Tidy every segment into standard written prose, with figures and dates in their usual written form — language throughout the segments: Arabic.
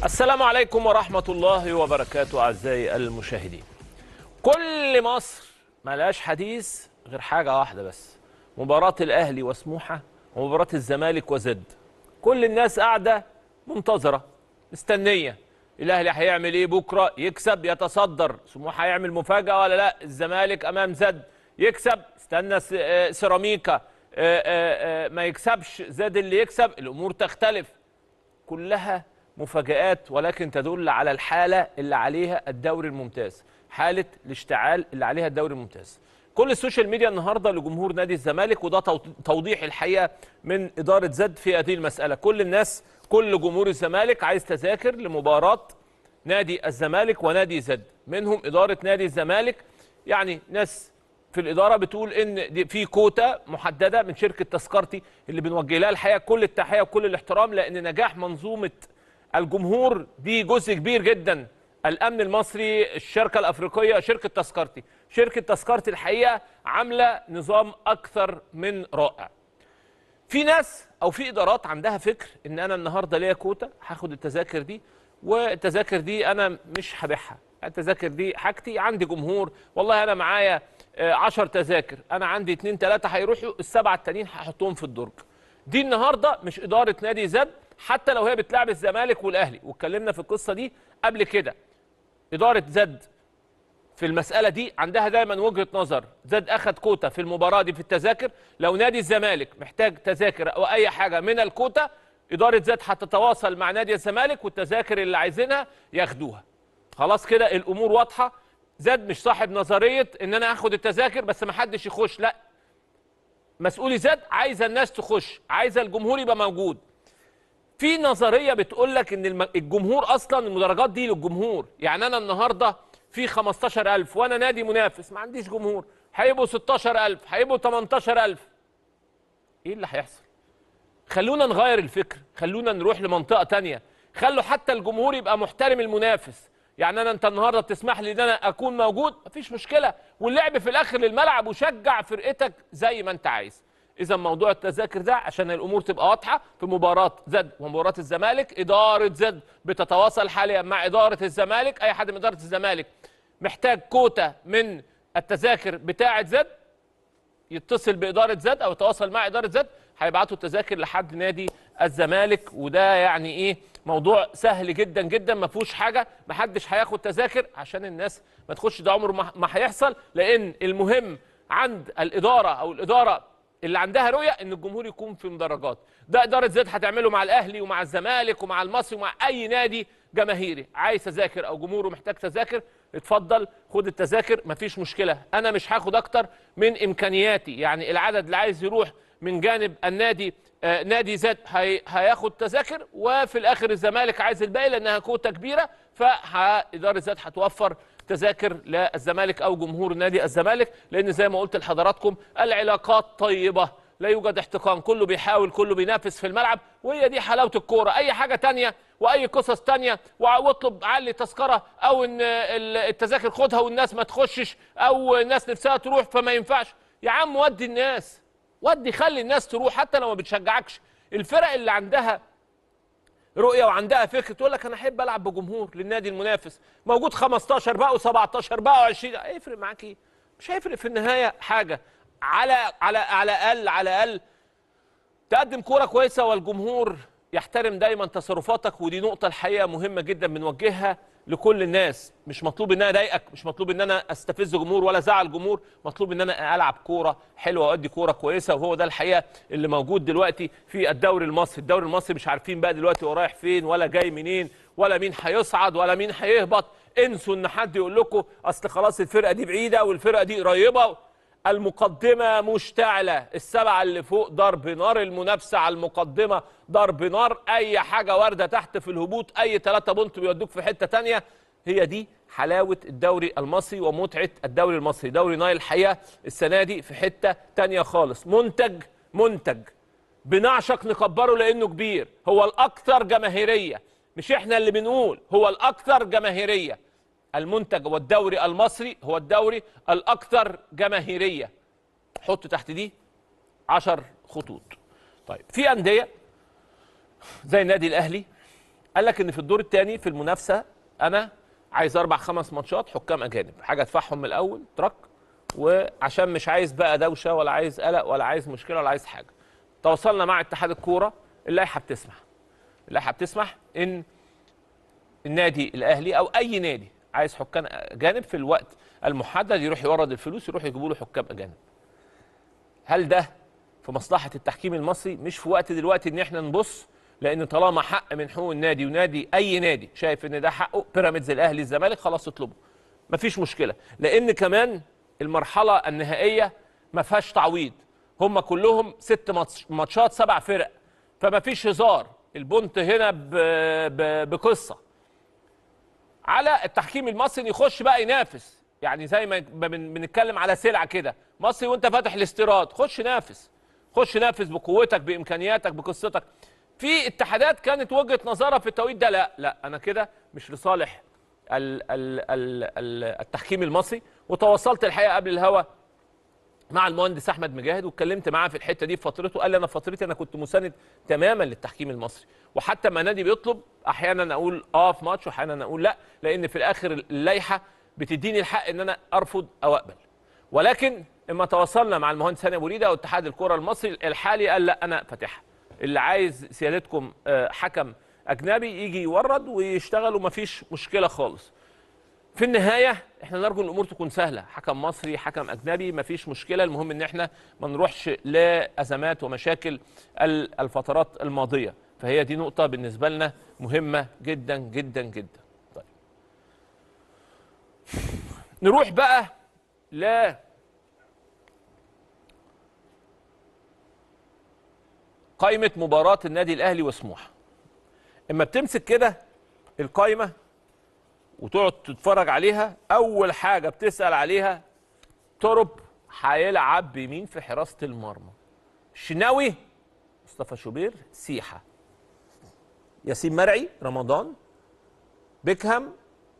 السلام عليكم ورحمة الله وبركاته أعزائي المشاهدين. كل مصر ملهاش حديث غير حاجة واحدة بس، مباراة الأهلي وسموحة ومباراة الزمالك وزد. كل الناس قاعدة منتظرة مستنية الأهلي هيعمل إيه بكرة، يكسب يتصدر، سموحة هيعمل مفاجأة ولا لا، الزمالك أمام زد يكسب، استنى سيراميكا ما يكسبش، زد اللي يكسب، الأمور تختلف. كلها مفاجآت ولكن تدل على الحالة اللي عليها الدوري الممتاز، حالة الاشتعال اللي عليها الدوري الممتاز. كل السوشيال ميديا النهاردة لجمهور نادي الزمالك، وده توضيح الحقيقة من إدارة زد في هذه المسألة. كل الناس، كل جمهور الزمالك عايز تذاكر لمباراة نادي الزمالك ونادي زد. منهم إدارة نادي الزمالك، يعني ناس في الإدارة بتقول إن دي في كوتا محددة من شركة تذكرتي اللي بنوجه لها الحقيقة كل التحية وكل الاحترام، لأن نجاح منظومة الجمهور دي جزء كبير جدا. الأمن المصري، الشركة الأفريقية، شركة تذكرتي، شركة تذكرتي الحقيقة عاملة نظام أكثر من رائع. في ناس أو في إدارات عندها فكر إن أنا النهاردة ليا كوتا هاخد التذاكر دي، والتذاكر دي أنا مش هبيعها، التذاكر دي حاجتي، عندي جمهور، والله أنا معايا 10 تذاكر، أنا عندي 2 3 هيروحوا، السبعة التانيين هحطهم في الدرج. دي النهاردة مش إدارة نادي زد، حتى لو هي بتلعب الزمالك والأهلي، واتكلمنا في القصة دي قبل كده. إدارة زد في المسألة دي عندها دايما وجهة نظر، زد أخد كوتا في المباراة دي في التذاكر، لو نادي الزمالك محتاج تذاكر أو أي حاجة من الكوتا، إدارة زد هتتواصل مع نادي الزمالك والتذاكر اللي عايزينها ياخدوها. خلاص كده الأمور واضحة. زد مش صاحب نظرية إن أنا هاخد التذاكر بس ما حدش يخش، لا، مسؤولي زد عايزة الناس تخش، عايزة الجمهور يبقى موجود. في نظريه بتقول لك ان الجمهور اصلا، المدرجات دي للجمهور، يعني انا النهارده في 15000 وانا نادي منافس ما عنديش جمهور، هيبقوا 16000، هيبقوا 18000، ايه اللي هيحصل؟ خلونا نغير الفكر، خلونا نروح لمنطقه ثانيه، خلوا حتى الجمهور يبقى محترم المنافس. يعني انت النهارده بتسمح لي ان انا اكون موجود، مفيش مشكله، واللعب في الاخر للملعب، وشجع فرقتك زي ما انت عايز. إذا موضوع التذاكر ده عشان الأمور تبقى واضحة، في مباراة زد ومباراة الزمالك، إدارة زد بتتواصل حاليا مع إدارة الزمالك. أي حد من إدارة الزمالك محتاج كوتا من التذاكر بتاعة زد يتصل بإدارة زد أو يتواصل مع إدارة زد، هيبعتوا التذاكر لحد نادي الزمالك. وده يعني إيه، موضوع سهل جدا جدا، ما فيهوش حاجة، ما حدش هياخد تذاكر عشان الناس ما تخش، ده عمره ما هيحصل، لأن المهم عند الإدارة أو الإدارة اللي عندها رؤيه ان الجمهور يكون في مدرجات. ده اداره زد هتعمله مع الاهلي ومع الزمالك ومع المصري ومع اي نادي جماهيري عايز تذاكر او جمهوره محتاج تذاكر، اتفضل خد التذاكر، مفيش مشكله. انا مش هاخد اكتر من امكانياتي، يعني العدد اللي عايز يروح من جانب النادي نادي زد هياخد تذاكر، وفي الاخر الزمالك عايز الباقي لانها كوتا كبيره، فاداره زد هتوفر تذاكر للزمالك او جمهور نادي الزمالك. لان زي ما قلت لحضراتكم العلاقات طيبه، لا يوجد احتقان، كله بيحاول، كله بينافس في الملعب، وهي دي حلاوه الكوره. اي حاجه تانية واي قصص تانية واطلب علي تذكره او ان التذاكر خدها والناس ما تخشش، او الناس نفسها تروح فما ينفعش، يا عم ودي الناس، ودي خلي الناس تروح حتى لو ما بتشجعكش. الفرق اللي عندها رؤيه وعندها فكر تقول لك انا احب العب بجمهور للنادي المنافس، موجود 15 بقوا 17 بقوا 20، هيفرق معاك ايه؟ مش هيفرق في النهايه حاجه. على الاقل تقدم كوره كويسه والجمهور يحترم دايما تصرفاتك. ودي نقطه الحقيقه مهمه جدا بنوجهها لكل الناس. مش مطلوب ان انا اضايقك، مش مطلوب ان انا استفز جمهور ولا ازعل جمهور، مطلوب ان انا العب كوره حلوه وادي كوره كويسه. وهو ده الحقيقه اللي موجود دلوقتي في الدوري المصري. الدوري المصري مش عارفين بقى دلوقتي هو رايح فين ولا جاي منين ولا مين هيصعد ولا مين هيهبط. انسوا ان حد يقول لكم اصل خلاص الفرقه دي بعيده والفرقه دي قريبه. المقدمة مشتعلة، السبعة اللي فوق ضرب نار، المنافسة على المقدمة ضرب نار، أي حاجة واردة تحت في الهبوط، أي 3 بونت بيودوك في حتة تانية. هي دي حلاوة الدوري المصري ومتعة الدوري المصري. دوري نايل الحقيقة السنة دي في حتة تانية خالص. منتج بنعشق نكبره لأنه كبير، هو الأكثر جماهيرية، مش إحنا اللي بنقول، هو الأكثر جماهيرية. المنتج والدوري المصري هو الدوري الأكثر جماهيرية. حط تحت دي 10 خطوط. طيب في أندية زي النادي الأهلي قال لك ان في الدور الثاني في المنافسه انا عايز 4 5 ماتشات حكام اجانب، حاجه ادفعهم من الاول ترك، وعشان مش عايز بقى دوشه ولا عايز قلق ولا عايز مشكله ولا عايز حاجه. تواصلنا مع اتحاد الكوره، اللائحه بتسمح ان النادي الاهلي او اي نادي عايز حكام اجانب في الوقت المحدد يروح يورد الفلوس يروح يجيبوا له حكام اجانب. هل ده في مصلحه التحكيم المصري؟ مش في وقت دلوقتي ان احنا نبص، لان طالما حق من حقوق النادي ونادي اي نادي شايف ان ده حقه، بيراميدز الاهلي الزمالك، خلاص اطلبه مفيش مشكله. لان كمان المرحله النهائيه ما فيهاش تعويض، هم كلهم 6 ماتشات 7 فرق، فما فيش هزار. البونت هنا بقصه على التحكيم المصري ان يخش بقى ينافس، يعني زي ما بنتكلم على سلعه كده مصري وانت فاتح الاستيراد، خش نافس بقوتك بامكانياتك بقصتك. في اتحادات كانت وجهه نظرها في التوقيت ده لا انا كده مش لصالح التحكيم المصري. وتواصلت الحقيقه قبل الهوا مع المهندس احمد مجاهد واتكلمت معاه في الحته دي في فترته، قال لي انا في فترتي انا كنت مساند تماما للتحكيم المصري، وحتى ما نادي بيطلب احيانا اقول في ماتش واحيانا اقول لا، لان في الاخر اللائحه بتديني الحق ان انا ارفض او اقبل. ولكن اما تواصلنا مع المهندس هاني ابو ريده واتحاد الكره المصري الحالي، قال لا انا فاتحها، اللي عايز سيادتكم حكم اجنبي يجي يورد ويشتغل ومفيش مشكله خالص. في النهايه احنا نرجو ان الامور تكون سهله، حكم مصري حكم اجنبي مفيش مشكله، المهم ان احنا ما نروحش لازمات ومشاكل الفترات الماضيه، فهي دي نقطه بالنسبه لنا مهمه جدا جدا جدا. طيب نروح بقى ل قائمه مباراه النادي الاهلي وسموحه. اما بتمسك كده القائمه وتقعد تتفرج عليها، اول حاجه بتسال عليها تورب هيلعب بمين في حراسه المرمى؟ شناوي، مصطفى شوبير، سيحه، ياسين مرعي، رمضان، بيكهام،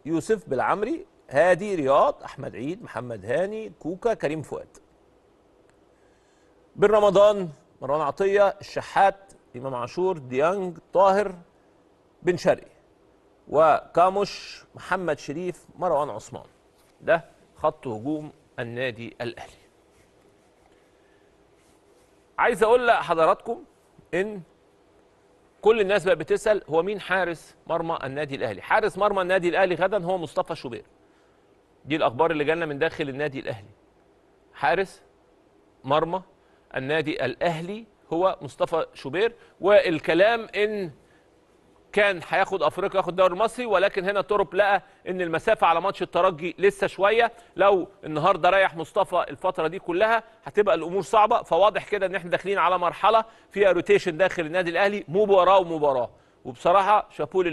يوسف بالعمري، هادي، رياض، احمد عيد، محمد هاني، كوكا، كريم فؤاد. بن رمضان، مروان عطيه، الشحات، امام عاشور، ديانج، طاهر، بن شرقي، وكاموش، محمد شريف، مروان عثمان. ده خط هجوم النادي الاهلي. عايز اقول لحضراتكم ان كل الناس بقى بتسال هو مين حارس مرمى النادي الاهلي؟ حارس مرمى النادي الاهلي غدا هو مصطفى شوبير. دي الاخبار اللي جالنا من داخل النادي الاهلي. حارس مرمى النادي الاهلي هو مصطفى شوبير، والكلام ان كان هياخد افريقيا ياخد الدوري المصري، ولكن هنا تورب لقى ان المسافه على ماتش الترجي لسه شويه، لو النهارده ريح مصطفى الفتره دي كلها هتبقى الامور صعبه، فواضح كده ان احنا داخلين على مرحله فيها روتيشن داخل النادي الاهلي، مباراه ومباراه. وبصراحه شابوه